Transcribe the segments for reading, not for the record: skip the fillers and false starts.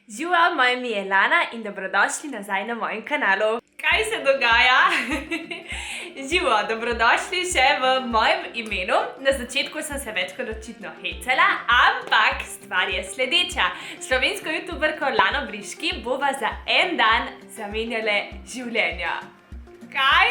Živijo, moje ime je Lana in dobrodošli nazaj na mojem kanalu. Kaj se dogaja? Živijo, dobrodošli še v mojem imenu. Na začetku sem se večkrat očitno hecala, ampak stvar je sledeča. Slovensko youtuberko Lano Briški bova za en dan zamenjale življenja. Kaj?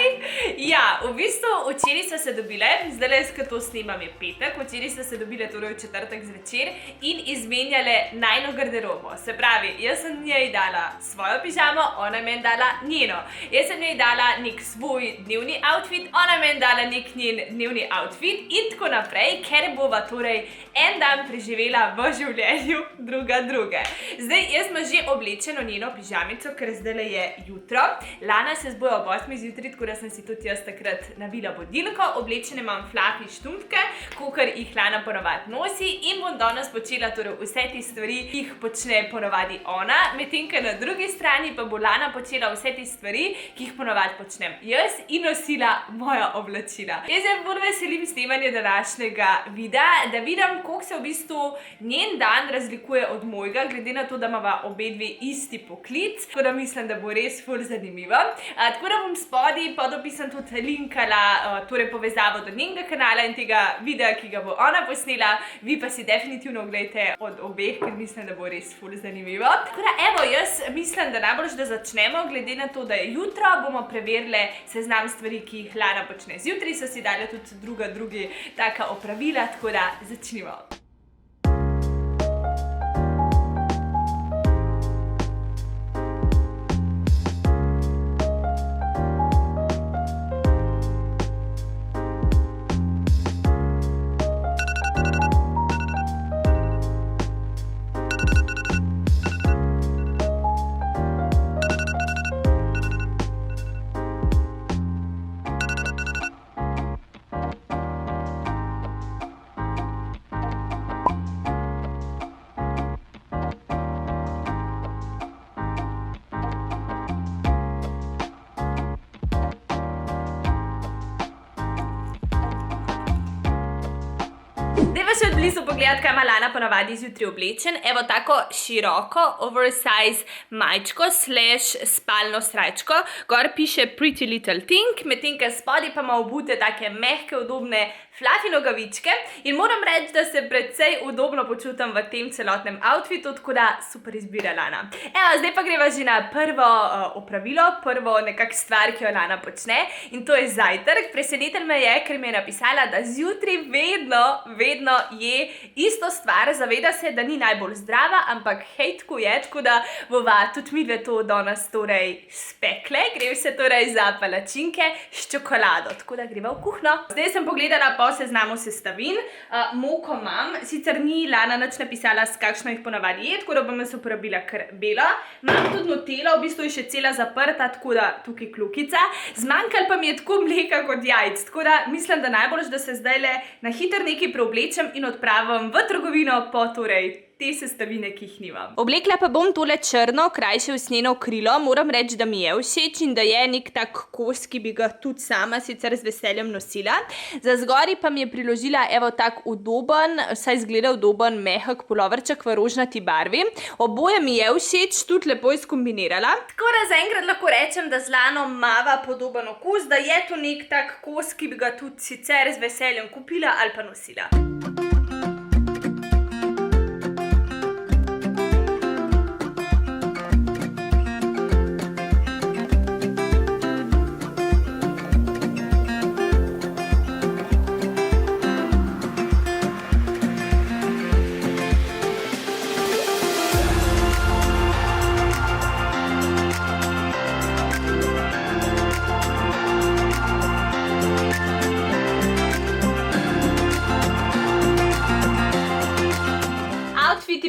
Ja, v bistvu včeraj so se dobile, zdaj ko to snemam je petek, včeraj so se dobile torej v četrtek zvečer in izmenjale najino garderobo. Se pravi, jaz sem njej dala svojo pižamo, ona mi je dala njeno. Jaz sem njej dala nek svoj dnevni outfit, ona mi je dala nek njen dnevni outfit in tako naprej, ker bova torej en dan preživela v življenju druge. Zdaj, jaz sem že oblečeno njeno pižamico, ker zdaj je jutro. Lana se zboja ob 8 zjutraj, tako da sem si tudi jaz takrat navila bodilko, oblečene imam fluffy štumpke, kakor jih Lana ponovadi nosi in bom danes počela torej vse te stvari, ki jih počne ponovadi ona, medtem ko na drugi strani pa bo Lana počela vse te stvari, ki jih ponovadi počnem jaz in nosila moja oblačila. Jaz se bolj veselim snemanja današnjega videa, da vidim, koliko se v bistvu njen dan razlikuje od mojega, glede na to, da imava obedve isti poklic, tako da mislim, da bo res ful zanimivo. Tako da bom spodaj pod opisom tudi linkala torej povezavo do njenega kanala in tega videa, ki ga bo ona posnela. Vi pa si definitivno oglejte od obeh, ker mislim, da bo res ful zanimivo. Tako da evo, jaz mislim, da najboljš, da začnemo, glede na to, da je jutro, bomo preverili seznam stvari, ki jih Lana počne zjutraj, so si dali tudi drugi taka opravila, tako da začnimo. Dajva še od blizu pogledati, kaj ima Lana ponavadi zjutraj oblečen. Evo tako široko, oversize majčko / spalno srajčko. Gor piše Pretty Little Thing, medtem ko spodaj pa ima obute take mehke, udobne fluffy nogavičke. In moram reči, da se precej udobno počutim v tem celotnem outfitu, tako da super izbira Lana. Evo, zdaj pa greva že na prvo opravilo, prvo nekak stvar, ki jo Lana počne. In to je zajtrk. Presenetilo me je, ker mi je napisala, da zjutraj vedno je isto stvar, zaveda se, da ni najbolj zdrava, ampak hej, tako je, tako da bova tudi midve to danes torej spekle. Gre se torej za palačinke s čokolado, tako da greva v kuhno. Zdaj sem pogledala po seznamu sestavin, moko imam, sicer ni Lana nič napisala, s kakšno jih ponavadi je, tako da bom jaz uporabila kar bela. Imam tudi nutelo, v bistvu je še cela zaprta, tako da tukaj klukica. Zmanjkalo pa mi je tako mleka kot jajc, tako da mislim, da najbolj, da se zdajle na hitro nekaj preoblečem in odpravim v trgovino po torej te sestavine, ki jih nimam. Oblekla pa bom tole črno, krajše usnjeno krilo. Moram reči, da mi je všeč in da je nek tak kos, ki bi ga tudi sama sicer z veseljem nosila. Za zgori pa mi je priložila evo tak udoben, saj izgleda udoben mehek puloverček v rožnati barvi. Oboje mi je všeč, tudi lepo je skombinirala. Tako da zaenkrat lahko rečem, da z Lano mava podoben okus, da je to nek tak kos, ki bi ga tudi sicer z veseljem kupila ali pa nosila.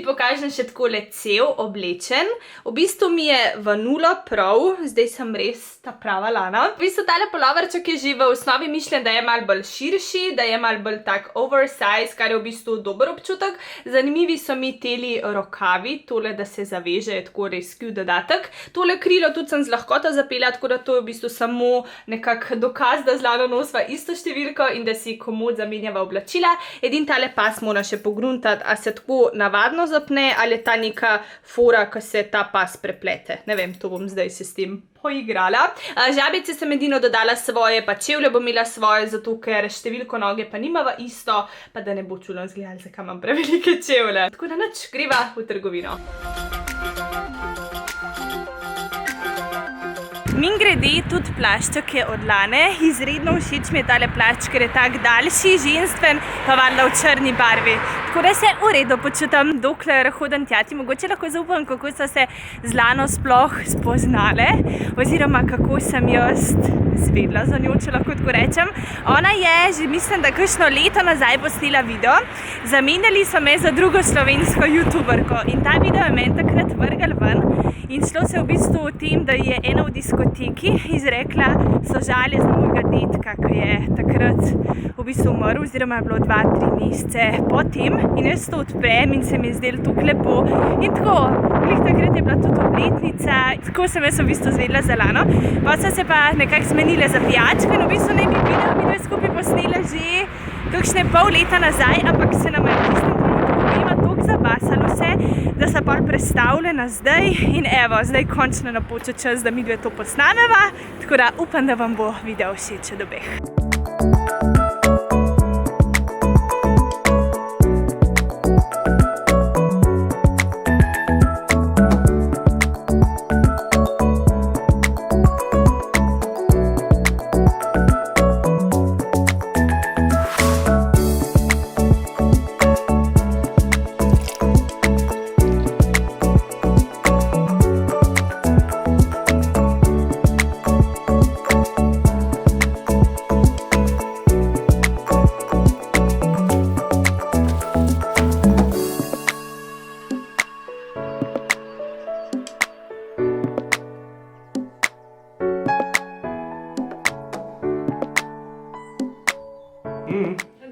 Pokažem še takole cel oblečen. V bistvu mi je v nulo prav, zdaj sem res ta prava Lana. V bistvu tale puloverček je že v osnovi mišljen, da je malo bolj širši, da je malo bolj tak oversize, kar je v bistvu dober občutek. Zanimivi so mi teli rokavi, tole, da se zaveže, je tako res cute dodatek. Tole krilo tudi sem z lahkoto zapela, tako da to je v bistvu samo nekak dokaz, da z Lano nosva isto številko in da si komod zamenjava oblačila. Edin tale pas mora še pogruntati, a se tako navadno zapne zlane, ali je ta neka fora, ko se ta pas preplete. Ne vem, to bom zdaj se s tem poigrala. Žabice sem edino dodala svoje, pa čevlje bom imela svoje, zato ker številko noge pa nimava isto, pa da ne bo čudno izgledalo, zakaj imam prevelike čevlje. Tako da nič, greva v trgovino. Mimogrede, tudi plašček je od Lane. Izredno všeč mi je tale plašč, ker je tak daljši, ženstven, pa valjda v črni barvi. Tako da se v redu počutim, dokler hodim tjati. Mogoče lahko zaupam, kako so se z Lano sploh spoznale, oziroma kako sem jaz zvedla za njo, če lahko tako rečem. Ona je že, mislim, da kakšno leto nazaj posnela video. Zamenjali so me za drugo slovensko youtuberko in ta video je meni takrat vrgel ven. In šlo se v bistvu o tem, da je ena v diskoteki izrekla sožalje za mojega dedka, ki je takrat v bistvu umrl, oziroma je bilo 2-3 mesece po tem. In jaz to odprem in se mi je zdelo tako lepo. In tako, glih takrat je bila tudi obletnica, tako sem jaz v bistvu zvedla za Lano. Pa so se pa nekako zmenile za pijačko in v bistvu ne bi video, mi dve skupaj posnela že kakšne pol leta nazaj, ampak se nam je v tistem trenutku obema toliko zabasalo vse, da so pol prestavljena zdaj in evo, zdaj končno napočil čas, da mi dve to posnameva, tako da upam, da vam bo video všeč od obeh.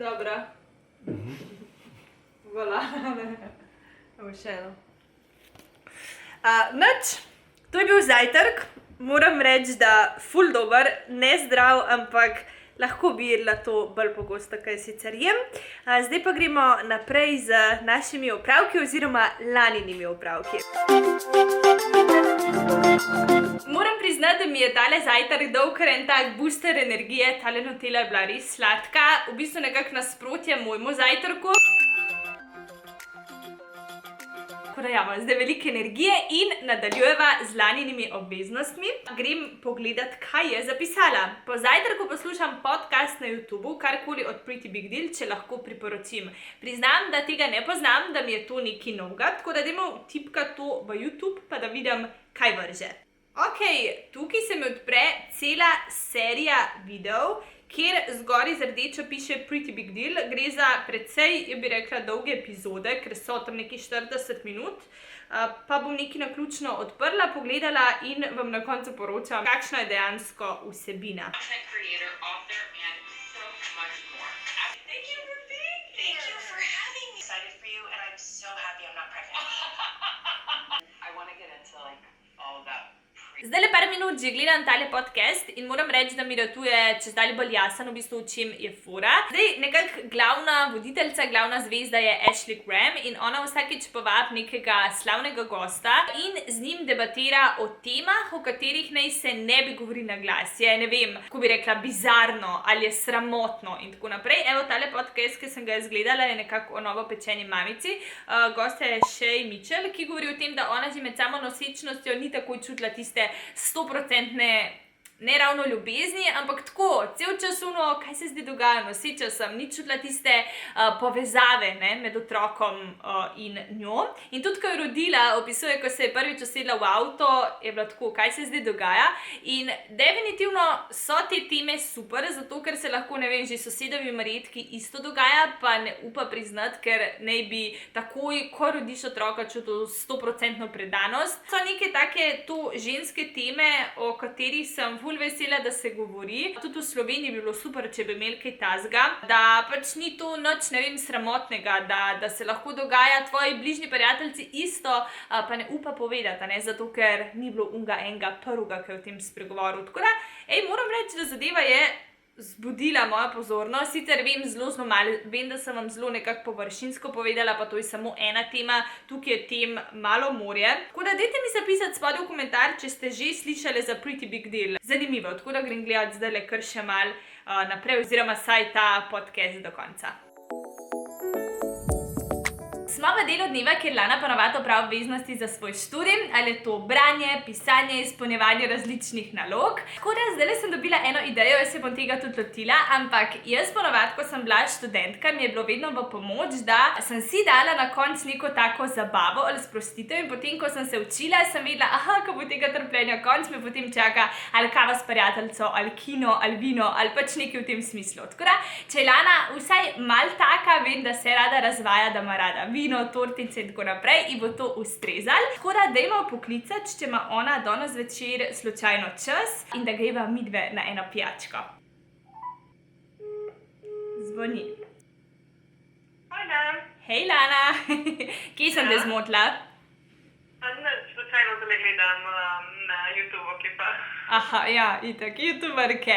Dobro. Voilà. Še eno. Nič, to je bil zajtrk. Moram reči, da ful dober, ne zdrav, ampak lahko bi jedla to bolj pogosto, kaj sicer jem. Zdaj pa gremo naprej z našimi opravki oziroma Laninimi opravki. Moram priznati, da mi je tale zajtrk dal kar en tak booster energije. Tale Nutella je bila res sladka, v bistvu nekako nasprotje mojemu zajtrku. Tako da ja, imam zdaj velike energije in nadaljujeva z Laninimi obveznostmi. Grem pogledat, kaj je zapisala. Po zajtrku poslušam podcast na YouTubeu, karkoli od Pretty Big Deal, če lahko priporočim. Priznam, da tega ne poznam, da mi je to nekaj novega, tako da dajmo tipkati to v YouTube, pa da vidim, kaj vrže. Ok, tukaj se mi odpre cela serija videov, kjer zgoraj z rdečo piše Pretty Big Deal. Gre za precej, ja bi rekla, dolge epizode, ker so tam nekaj 40 minut. Pa bom nekaj naključno odprla, pogledala in vam na koncu poročam, kakšna je dejansko vsebina. Zdajle par minut že gledam tale podcast in moram reči, da mi ratuje čezdalje bolj jasen, v bistvu, v čem je fora. Zdaj, nekako glavna voditeljica, glavna zvezda je Ashley Graham in ona vsakič povabi nekega slavnega gosta in z njim debatira o temah, o katerih naj se ne bi govorili na glas. Je, ne vem, kako bi rekla, bizarno ali je sramotno in tako naprej. Evo, tale podcast, ki sem ga izgledala, je nekako o novopečeni mamici. Gosta je Shay Mitchell, ki govori o tem, da ona že med samo nosečnostjo ni takoj čutila tiste 100% ne ravno ljubezni, ampak tako, cel čas kaj se zdaj dogaja, noseča sem, ni čutila tiste povezave, ne, med otrokom in njo. In tudi, ko je rodila, opisuje, ko se je prvič usedla v avto, je bila tako, kaj se zdaj dogaja. In definitivno so te teme super, zato ker se lahko, ne vem, že sosedovi Marjetki isto dogaja, pa ne upa priznati, ker naj bi takoj, ko rodiš otroka, čutil 100% predanost. So neke take to ženske teme, o katerih sem ful vesela, da se govori. Tudi v Sloveniji bi bilo super, če bi imeli kaj tazga, da pač ni to nič, ne vem, sramotnega, da se lahko dogaja tvoji bližnji prijateljici isto, pa ne upa povedati, ne, zato ker ni bilo enega prvega, ki je o tem spregovoril. Tako da, moram reči, da zadeva je zbudila mojo pozornost. Sicer zelo malo, vem, da sem vam zelo nekako površinsko povedala, pa to je samo ena tema, tukaj je tem malo morje. Tako da dajte mi zapisati spodaj v komentar, če ste že slišali za Pretty Big Deal. Zanimivo, tako da grem gledati zdajle kar še malo naprej, oziroma saj ta podcast do konca. Smo v delu dneva, kjer Lana ponovadi opravi obveznosti za svoj študij, ali je to branje, pisanje, izpolnjevanje različnih nalog. Tako da zdaj sem dobila eno idejo, jaz se bom tega tudi lotila, ampak jaz ponovadi, ko sem bila študentka, mi je bilo vedno v pomoč, da sem si dala na koncu neko tako zabavo ali sprostitev in potem, ko sem se učila, sem vedela, ko bo tega trpljenja konc, me potem čaka ali kava s prijateljico, ali kino, ali vino, ali pač nekaj v tem smislu. Tako da, če je Lana vsaj malo taka, vem, da se rada razvaja, da ima rada vino, tortice in tako naprej, in bo to ustrezalo. Tako da, dajmo poklicati, če ima ona danes večer slučajno čas in da greva midve na eno pijačko. Zvoni. Hej, Lana. Kje sem te zmotila? Slučajno zdaj gledam na YouTubeu, ki pa. Aha, ja, itak, youtuberke.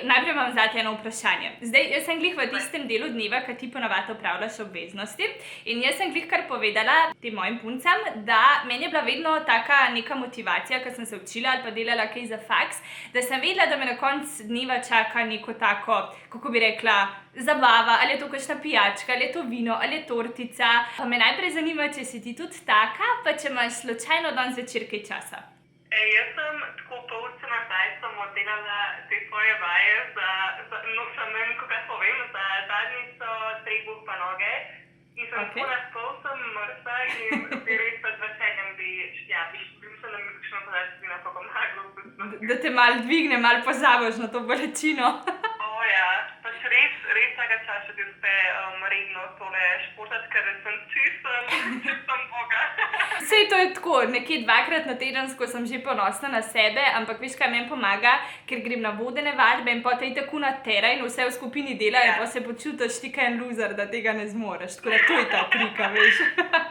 Najprej vam zate eno vprašanje. Zdaj, jaz sem glih v tistem delu dneva, ko ti ponovadi opravljaš obveznosti, in jaz sem glih kar povedala tem mojim puncam, da meni je bila vedno taka neka motivacija, ko sem se učila ali pa delala kaj za faks, da sem vedela, da me na koncu dneva čaka neko tako, kako bi rekla, zabava, ali je to kakšna pijačka, ali je to vino, ali je tortica. Pa me najprej zanima, če si ti tudi taka, pa če imaš slučajno danes večer kaj časa. Jaz sem tako pol ure nazaj sem oddelala te svoje vaje no sem ne vem, kako povem, za zadnjico, trebuh pa noge. In sem tako na pol sem mrtva in bi res pač veseljem bi mislim, da mi kakšno podati na to pomagalo. Da te malo dvigne, malo pozabiš na to bolečino. Ja, pač res tega časa ti uspe redno tole športati, ker sem čisto boga. Sej to je tako, nekje 2-krat na tedensko sem že ponosna na sebe, ampak veš, kaj meni pomaga, ker grem na vodene vadbe in potem tako na tera in vse v skupini delajo, pa se počutiš ti kaj en loser, da tega ne zmoreš. Tako da to je ta trika, veš.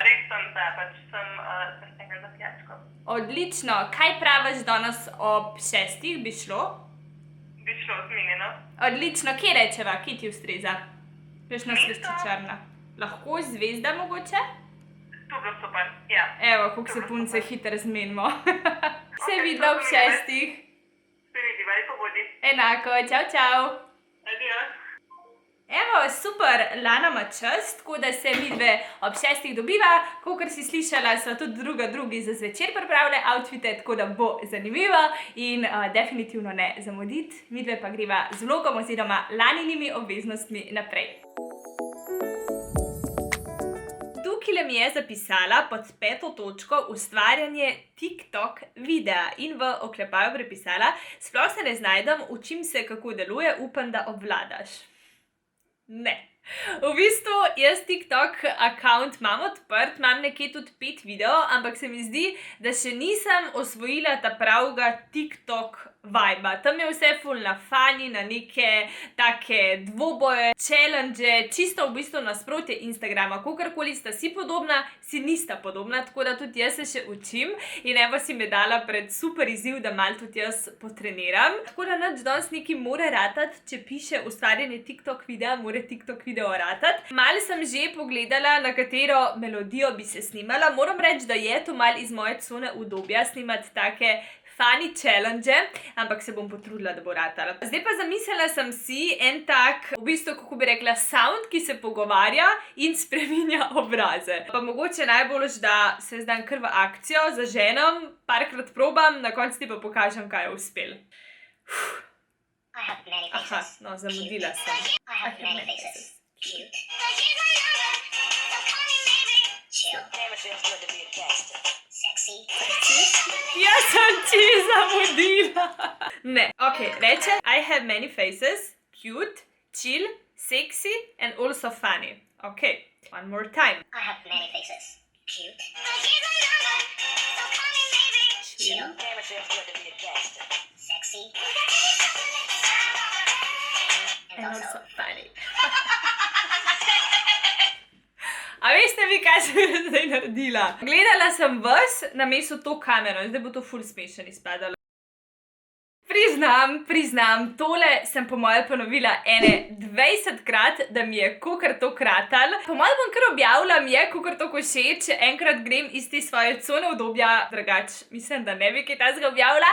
Res sem pač sem tega za pijačko. Odlično, kaj praviš danes ob 6 bi šlo? Bi šlo zmenjeno. Odlično, kje rečeva, kje ti ustreza? Veš na slaščičarna. Lahko zvezda mogoče? To bilo super, ja. Evo, koliko se punce hitro zmenimo. Se vidva ob 6. Se vidiva, lepo bodi. Enako, čau, čau. Adijo. Evo, super, Lana ima čas, tako da se midve ob 6 dobiva. Kakor si slišala, so tudi drugi za zvečer pripravile outfite, tako da bo zanimivo in definitivno ne zamuditi. Midve pa greva z vlogom oziroma Laninimi obveznostmi naprej. Tukaj mi je zapisala pod 5. točko ustvarjanje TikTok videa in v oklepaju prepisala: sploh se ne znajdem, učim se, kako deluje, upam, da obvladaš. Ne. V bistvu, jaz TikTok account imam odprt, imam nekje tudi 5 videov, ampak se mi zdi, da še nisem osvojila ta pravega TikTok vibe. Tam je vse ful na fani, na neke take dvoboje, challenge, čisto v bistvu nasprotje Instagrama. Kogarkoli sta si podobna, si nista podobna, tako da tudi jaz se še učim in evo si me dala pred super izziv, da malo tudi jaz potreniram. Tako da nič danes nekaj mora ratati, če piše ustvarjanje TikTok videa, mora TikTok video ratati. Malo sem že pogledala, na katero melodijo bi se snimala. Moram reči, da je to malo iz moje cone udobja snimati take funny challenge, ampak se bom potrudila, da bo ratala. Zdaj pa zamislila sem si en tak, v bistvu, kako bi rekla, sound, ki se pogovarja in spreminja obraze. Pa mogoče najboljš, da se zdaj kar v akcijo, zaženem, parkrat probam, na koncu ti pa pokažem, kaj je uspel. Aha, no, zamudila sem. I have many faces. Cute. Jaz sem ti zamudila. Ne, ok, reče: I have many faces, cute, chill, sexy and also funny. Ok, one more time. I have many faces. Cute. Chill. Sexy. And also funny. A veste vi, kaj sem zdaj naredila? Gledala sem vas namesto to kamero in zdaj bo to ful smešen izpadalo. Priznam, tole sem po mojem ponovila ene 20krat, da mi je kakor to kratal. Po mojem bom kar objavila, mi je kakor to všeč, enkrat grem iz te svoje cone udobja, drugač mislim, da ne bi kaj takega objavila,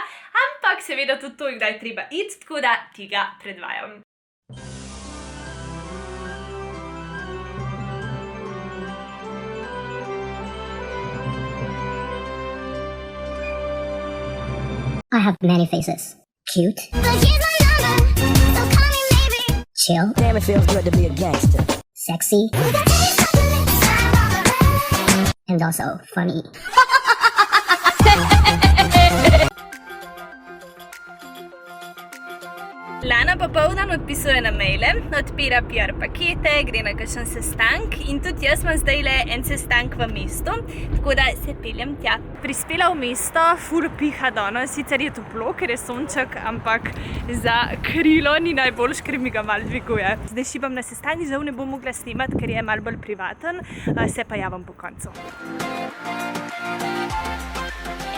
ampak seveda tudi to, kdaj treba iti, tako da ti ga predvajam. I have many faces. Cute. Chill. Damn, it feels good to be a gangster. Sexy. And also funny. Lana popoldan odpisuje na maile, odpira PR pakete, gre na kakšen sestank in tudi jaz imam zdajle en sestank v mestu, tako da se peljem tja. Prispela v mesto, ful piha danes, sicer je toplo, ker je sonček, ampak za krilo ni najboljš, ker mi ga malo dviguje. Zdaj šibam na sestank, žal ne bom mogla snemati, ker je malo bolj privaten, se pa javam po koncu.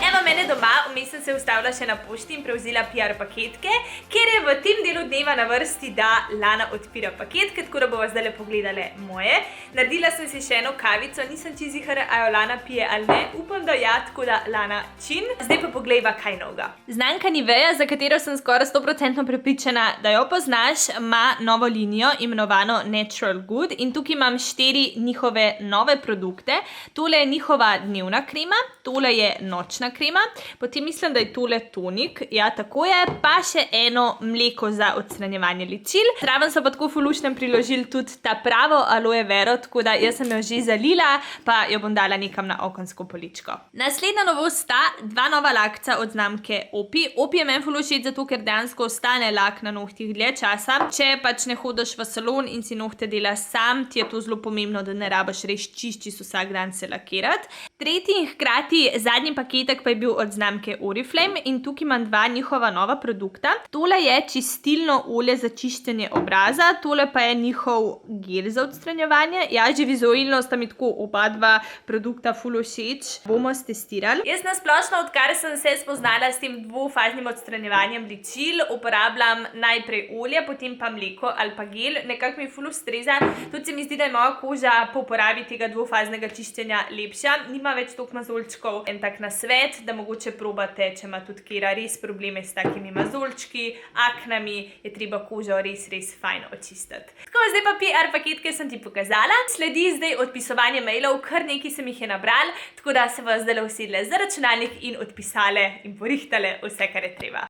Evo mene doma, vmes sem se ustavila še na pošti in prevzela PR paketke, ker je v tem delu dneva na vrsti, da Lana odpira paketke, tako da bova zdaj pogledale moje. Naredila sem si še eno kavico, nisem čisto ziher, a jo Lana pije ali ne, upam, da ja, tako da Lana čin. Zdaj pa poglejva kaj novega. Znamka Nivea, za katero sem skoraj 100% prepričana, da jo poznaš, ima novo linijo imenovano Natural Good in tukaj imam 4 njihove nove produkte. Tole je njihova dnevna krema, tole je nočna krema, potem mislim, da je tole tonik, ja, tako je, pa še eno mleko za odstranjevanje ličil. Zraven so pa tako fulušnem priložili tudi ta pravo aloe vero, tako da jaz sem jo že zalila, pa jo bom dala nekam na okensko poličko. Naslednja novost sta 2 nova lakca od znamke Opi. Opi je meni ful všeč zato, ker dejansko ostane lak na nohtih dlje časa. Če pač ne hodiš v salon in si nohte delaš sam, ti je to zelo pomembno, da ne rabiš res čisto vsak dan se lakirati. Tretji in hkrati zadnji paketek pa je bil od znamke Oriflame in tukaj imam 2 njihova nova produkta. Tole je čistilno olje za čiščenje obraza, tole pa je njihov gel za odstranjevanje. Ja, že vizualno sta mi tako oba 2 produkta ful všeč. Bomo stestirali. Jaz na splošno, odkar sem se spoznala s tem dvofaznim odstranjevanjem ličil, uporabljam najprej olje, potem pa mleko ali pa gel. Nekako mi ful ustreza. Tudi se mi zdi, da je moja koža po uporabi tega dvofaznega čiščenja lepša. Nima več toliko mazolčkov. En tak nasvet, da mogoče probate, če ima tudi kera res probleme s takimi mazolčki, aknami, je treba kožo res fajn očistiti. Tako, zdaj pa PR paketke sem ti pokazala. Sledi zdaj odpisovanje mailov, kar nekaj sem jih je nabral, tako da se vas zdaj usedle za računalnik in odpisale in porihtale vse, kar je treba.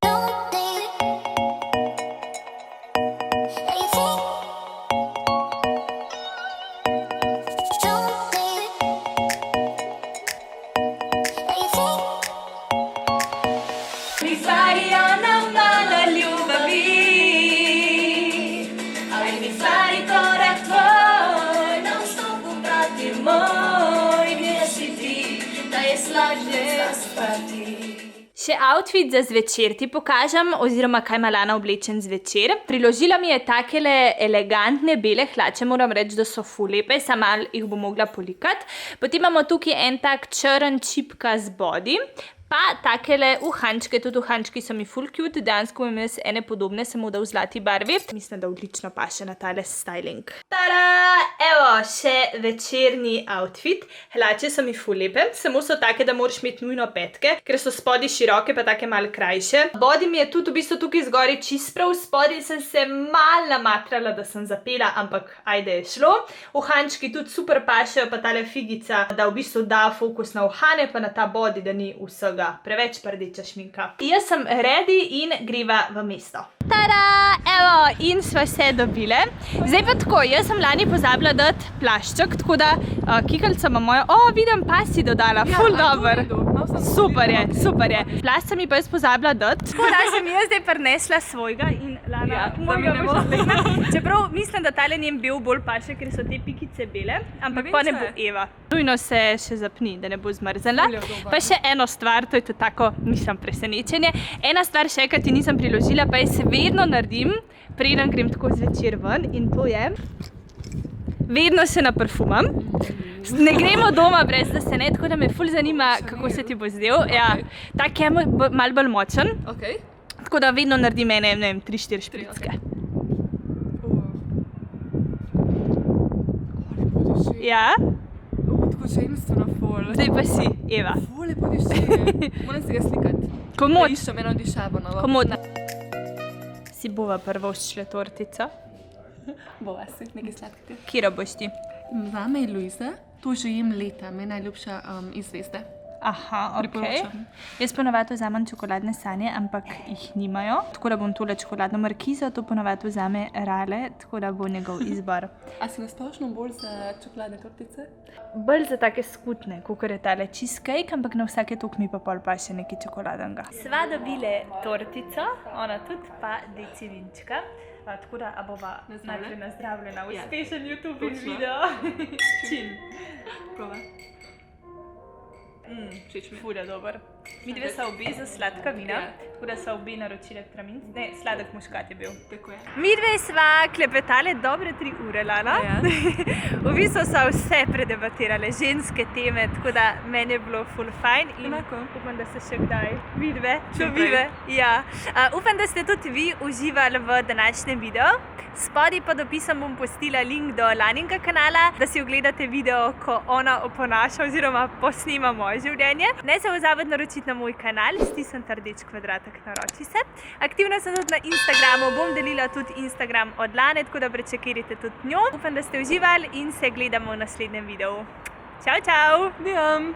Še outfit za zvečer ti pokažem, oziroma kaj ima Lana oblečen zvečer. Priložila mi je takele elegantne bele hlače, moram reči, da so ful lepe, sama jih bom mogla polikati. Potem imamo tukaj en tak črn čipka z body. Pa takele uhančke, tudi uhančki so mi ful cute, dejansko imam jaz ene podobne, samo da v zlati barvi. Mislim, da odlično paše na tale styling. Tada! Evo, še večerni outfit. Hlače so mi ful lepe, samo so take, da moraš imeti nujno petke, ker so spodi široke, pa take malo krajše. Body mi je tudi v bistvu tukaj zgori čist prav, spodi sem se malo namatrala, da sem zapela, ampak ajde je šlo. Uhančki tudi super pašejo, pa tale figica, da v bistvu da fokus na uhane, pa na ta body, da ni vsega preveč pa rdeča šminka. Jaz sem ready in greva v mesto. Tada! Evo, in sva se dobile. Zdaj pa tako, jaz sem lani pozabila dati plašček, tako da kikalica ima mojo... O, vidim, pa si dodala, ful dober. Super je, super je. Plašč sem mi pa jaz pozabila dati. Tako da sem jaz zdaj prinesla svojega in Lana mojega boš odlegla. Čeprav mislim, da tale njem bil bolj paše, ker so te pikice bele, ampak pa ne bo Eva. Nujno se še zapni, da ne bo zmrznila. Pa še eno stvar, to je to tako, mislim, presenečenje. Ena stvar še, kaj ti nisem priložila, pa jaz vedno naredim, preden grem tako zvečer ven, in to je, vedno se naparfumam. Ne gremo doma brez, da se ne, tako da me ful zanima, kako se ti bo zdel. Ja, tak je malo bolj močen. Tako da vedno naredim ene, ne vem, 3-4 špricke. Ja, Tako ženstveno ful. zdaj pa si, Eva. Ful lepo diši. Moram si ga slikati. Komod, Iščem eno dišavo novo. komod. Si bova prvoščila tortico. Bova si, nekaj sladkega. Kira boš ti? Zame je Luisa. To že jem leta, mi je najljubša iz zvezde. Aha, ok. Priporočam. Jaz ponavadi vzamem čokoladne sanje, ampak jih nimajo. Tako da bom tole čokoladno markizo, to ponavadi vzame Rale, tako da bo njegov izbor. A si nasplošno bolj za čokoladne tortice? Bolj za take skutne, kot je tale cheesecake, ampak na vsake tok mi pa pol pa še nekaj čokoladnega. Sva dobile tortico, ona tudi pa decilinčka. Tako da bova najprej nazdravljena, uspešen YouTube video. Čin. Prova. Všeč mi. Ful je dober. Midve sva obe za sladka vina, tako da sva obe naročile tramin. Ne, sladek muškat je bil. Tako je. Midve sva klepetale dobre 3 ure, Lana. Ja. V bistvu sva vse predebatirale, ženske teme, tako da meni je bilo ful fajn in Enako. upam, da se še kdaj vidve, Čim dobive. Ja. Upam, da ste tudi vi uživali v današnjem videu. Spodaj pod opisom bom postila link do Laninga kanala, da si ogledate video, ko ona oponaša oziroma posnema moje življenje. Ne se pozabite naročiti na moj kanal, stisnite rdeč kvadratek, naroči se. Aktivna sem tudi na Instagramu, bom delila tudi Instagram od Lane, tako da prečekirajte tudi njo. Upam, da ste uživali in se gledamo v naslednjem videu. Čau, čau! Dijam.